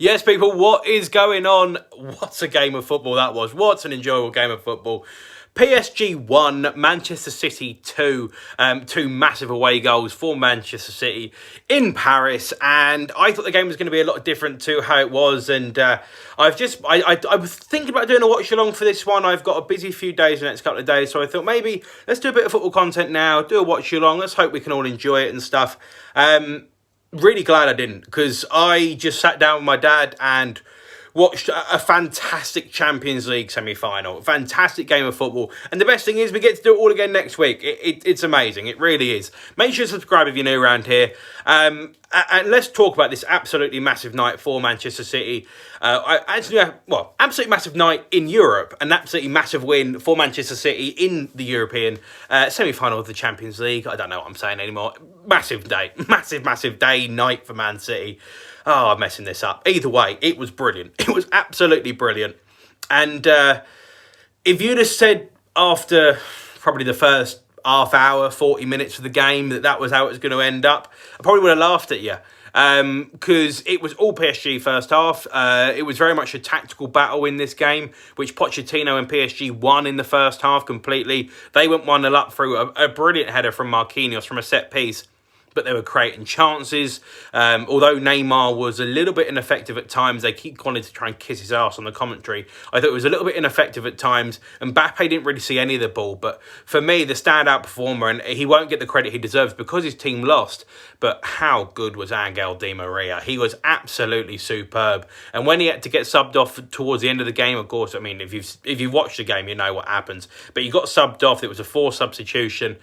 Yes, people, what is going on? What a game of football that was. What an enjoyable game of football. PSG 1, Manchester City 2. Two massive away goals for Manchester City in Paris. And I thought the game was going to be a lot different to how it was. And I was thinking about doing a watch along for this one. I've got a busy few days the next couple of days. So I thought maybe let's do a bit of football content now. Do a watch along. Let's hope we can all enjoy it and stuff. Really glad I didn't, because I just sat down with my dad and watched a fantastic Champions League semi-final. Fantastic game of football. And the best thing is we get to do it all again next week. It's amazing. It really is. Make sure to subscribe if you're new around here. And let's talk about this absolutely massive night for Manchester City. Absolutely massive night in Europe. An absolutely massive win for Manchester City in the European semi-final of the Champions League. I don't know what I'm saying anymore. Massive day. Massive day, night for Man City. Oh, I'm messing this up. Either way, it was brilliant. It was absolutely brilliant. And if you'd have said after probably the first half hour, 40 minutes of the game that was how it was going to end up, I probably would have laughed at you. Because it was all PSG first half. It was very much a tactical battle in this game, which Pochettino and PSG won in the first half completely. They went 1-0 up through a brilliant header from Marquinhos from a set piece. But they were creating chances. Although Neymar was a little bit ineffective at times, they keep wanting to try and kiss his ass on the commentary. I thought it was a little bit ineffective at times. And Mbappe didn't really see any of the ball. But for me, the standout performer, and he won't get the credit he deserves because his team lost. But how good was Angel Di Maria? He was absolutely superb. And when he had to get subbed off towards the end of the game, of course, I mean, if you've watched the game, you know what happens. But he got subbed off. It was a forced substitution.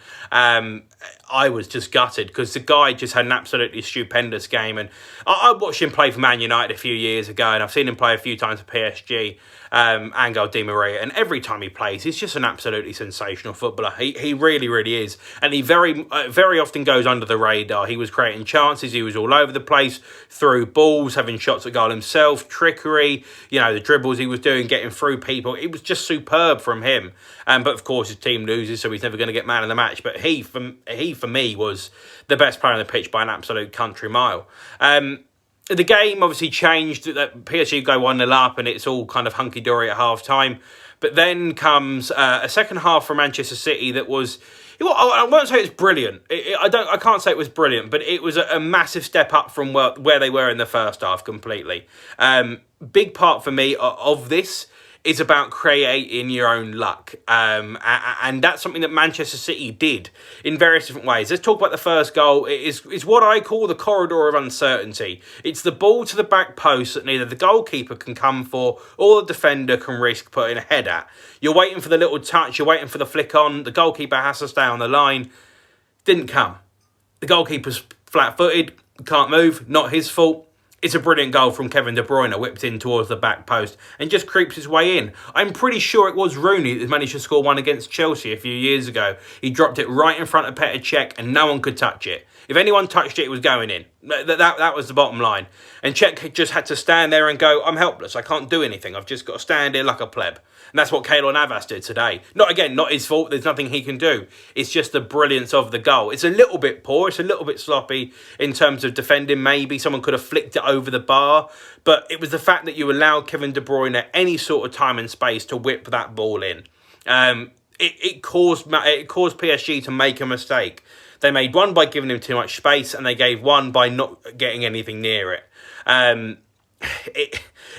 I was just gutted because the guy just had an absolutely stupendous game. And I watched him play for Man United a few years ago, and I've seen him play a few times for PSG, Angel Di Maria. And every time he plays, he's just an absolutely sensational footballer. He really, really is. And he very often goes under the radar. He was creating chances. He was all over the place, through balls, having shots at goal himself, trickery, the dribbles he was doing, getting through people. It was just superb from him. But of course, his team loses, so he's never going to get man of the match. But he for me, was the best player on the pitch by an absolute country mile. The game obviously changed. That PSG go 1-0 up, and it's all kind of hunky-dory at half-time. But then comes a second half from Manchester City that was... I won't say it's brilliant. I can't say it was brilliant, but it was a massive step up from where they were in the first half completely. Big part for me of this is about creating your own luck. And that's something that Manchester City did in various different ways. Let's talk about the first goal. It is what I call the corridor of uncertainty. It's the ball to the back post that neither the goalkeeper can come for or the defender can risk putting a head at. You're waiting for the little touch. You're waiting for the flick on. The goalkeeper has to stay on the line. Didn't come. The goalkeeper's flat-footed. Can't move. Not his fault. It's a brilliant goal from Kevin De Bruyne, whipped in towards the back post and just creeps his way in. I'm pretty sure it was Rooney that managed to score one against Chelsea a few years ago. He dropped it right in front of Petr Cech and no one could touch it. If anyone touched it, it was going in. That was the bottom line. And Cech just had to stand there and go, I'm helpless. I can't do anything. I've just got to stand here like a pleb. And that's what Keylor Navas did today. Not his fault. There's nothing he can do. It's just the brilliance of the goal. It's a little bit poor. It's a little bit sloppy in terms of defending. Maybe someone could have flicked it over the bar. But it was the fact that you allowed Kevin De Bruyne any sort of time and space to whip that ball in. It caused PSG to make a mistake. They made one by giving him too much space, and they gave one by not getting anything near it.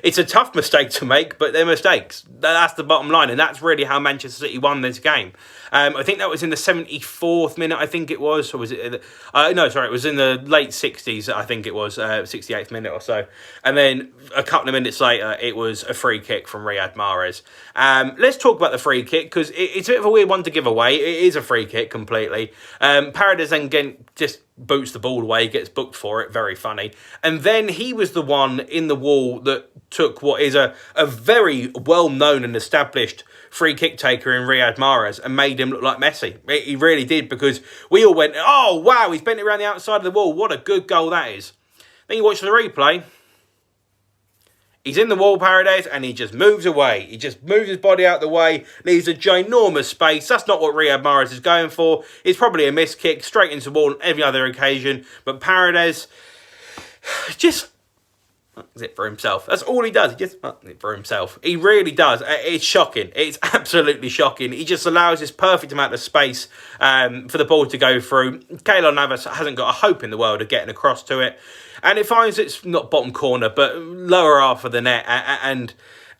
It's a tough mistake to make, but they're mistakes. That's the bottom line, and that's really how Manchester City won this game. I think that was in the 74th minute, I think it was. Or was it? It was in the late 60s, I think it was, 68th minute or so. And then a couple of minutes later, it was a free kick from Riyad Mahrez. Let's talk about the free kick, because it's a bit of a weird one to give away. It is a free kick completely. Paredes again just boots the ball away, gets booked for it, very funny. And then he was the one in the wall that took what is a very well-known and established free kick taker in Riyad Mahrez and made him look like Messi. He really did, because we all went, oh, wow, he's bent it around the outside of the wall. What a good goal that is. Then you watch the replay. He's in the wall, Paredes, and he just moves away. He just moves his body out the way, leaves a ginormous space. That's not what Riyad Mahrez is going for. It's probably a missed kick, straight into the wall on every other occasion. But Paredes, just... mucks it for himself. That's all he does. He just mucks it for himself. He really does. It's shocking. It's absolutely shocking. He just allows this perfect amount of space for the ball to go through. Keylor Navas hasn't got a hope in the world of getting across to it. And it finds it's not bottom corner, but lower half of the net. And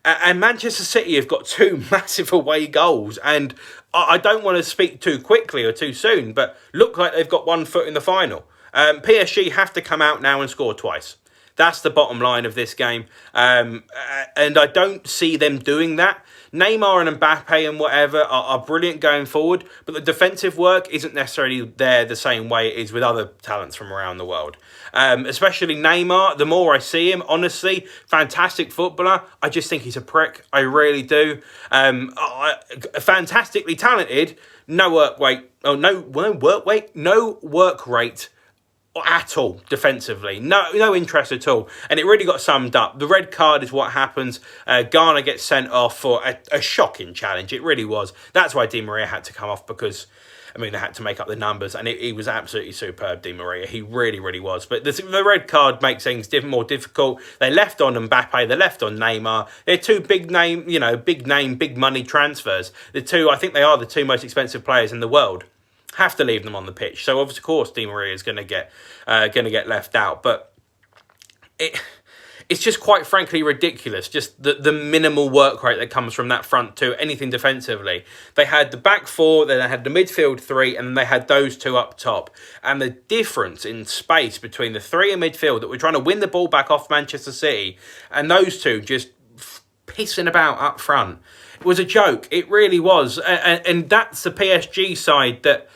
Manchester City have got two massive away goals. And I don't want to speak too quickly or too soon, but look like they've got 1 foot in the final. PSG have to come out now and score twice. That's the bottom line of this game. And I don't see them doing that. Neymar and Mbappe and whatever are brilliant going forward, but the defensive work isn't necessarily there the same way it is with other talents from around the world. Especially Neymar, the more I see him, honestly, fantastic footballer. I just think he's a prick. I really do. Fantastically talented, no work rate at all defensively. No interest at all. And it really got summed up. The red card is what happens. Ghana gets sent off for a shocking challenge. It really was. That's why Di Maria had to come off, because they had to make up the numbers, and he was absolutely superb, Di Maria. He really, really was. But the red card makes things more difficult. They left on Mbappe, they left on Neymar. They're two big name, big money transfers. I think they are the two most expensive players in the world. Have to leave them on the pitch. So of course Di Maria is going to get left out. But it's just quite frankly ridiculous. Just the minimal work rate that comes from that front two, anything defensively. They had the back four, then they had the midfield three, and then they had those two up top. And the difference in space between the three in midfield that were trying to win the ball back off Manchester City and those two just pissing about up front, it was a joke. It really was. And that's the PSG side that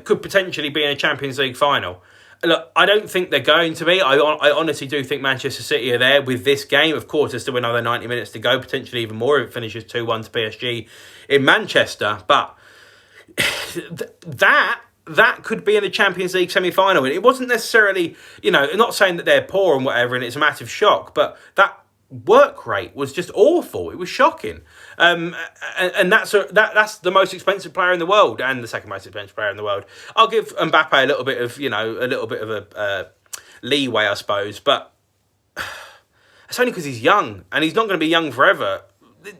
could potentially be in a Champions League final. Look, I don't think they're going to be. I honestly do think Manchester City are there with this game. Of course, there's still another 90 minutes to go, potentially even more if it finishes 2-1 to PSG in Manchester. But that could be in the Champions League semi-final. It wasn't necessarily, not saying that they're poor and whatever, and it's a massive shock, but that work rate was just awful. It was shocking. And that's the most expensive player in the world and the second most expensive player in the world. I'll give Mbappe a little bit of a leeway, I suppose, but it's only because he's young, and he's not going to be young forever.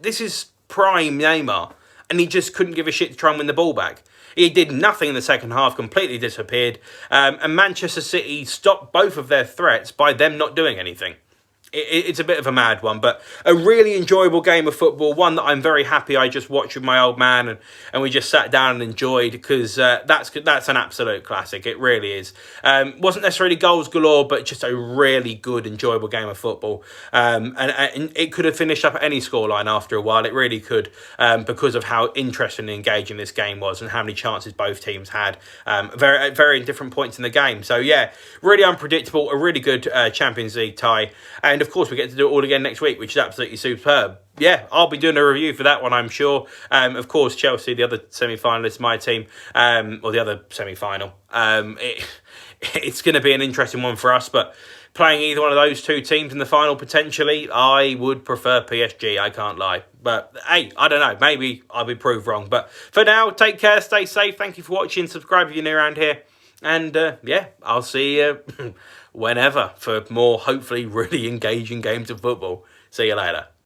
This is prime Neymar, and he just couldn't give a shit to try and win the ball back. He did nothing in the second half, completely disappeared, and Manchester City stopped both of their threats by them not doing anything. It's a bit of a mad one, but a really enjoyable game of football, one that I'm very happy I just watched with my old man and we just sat down and enjoyed, because that's an absolute classic. It really is. Wasn't necessarily goals galore, but just a really good, enjoyable game of football. And it could have finished up at any scoreline after a while. It really could, because of how interesting and engaging this game was and how many chances both teams had at very different points in the game. So yeah, really unpredictable, a really good Champions League tie. And of course, we get to do it all again next week, which is absolutely superb. Yeah, I'll be doing a review for that one, I'm sure. Of course, Chelsea, the other semi-finalist, my team, or the other semi-final. It's going to be an interesting one for us, but playing either one of those two teams in the final, potentially, I would prefer PSG, I can't lie. But, hey, I don't know, maybe I'll be proved wrong. But for now, take care, stay safe, thank you for watching, subscribe if you're new around here. And, yeah, I'll see you whenever for more, hopefully, really engaging games of football. See you later.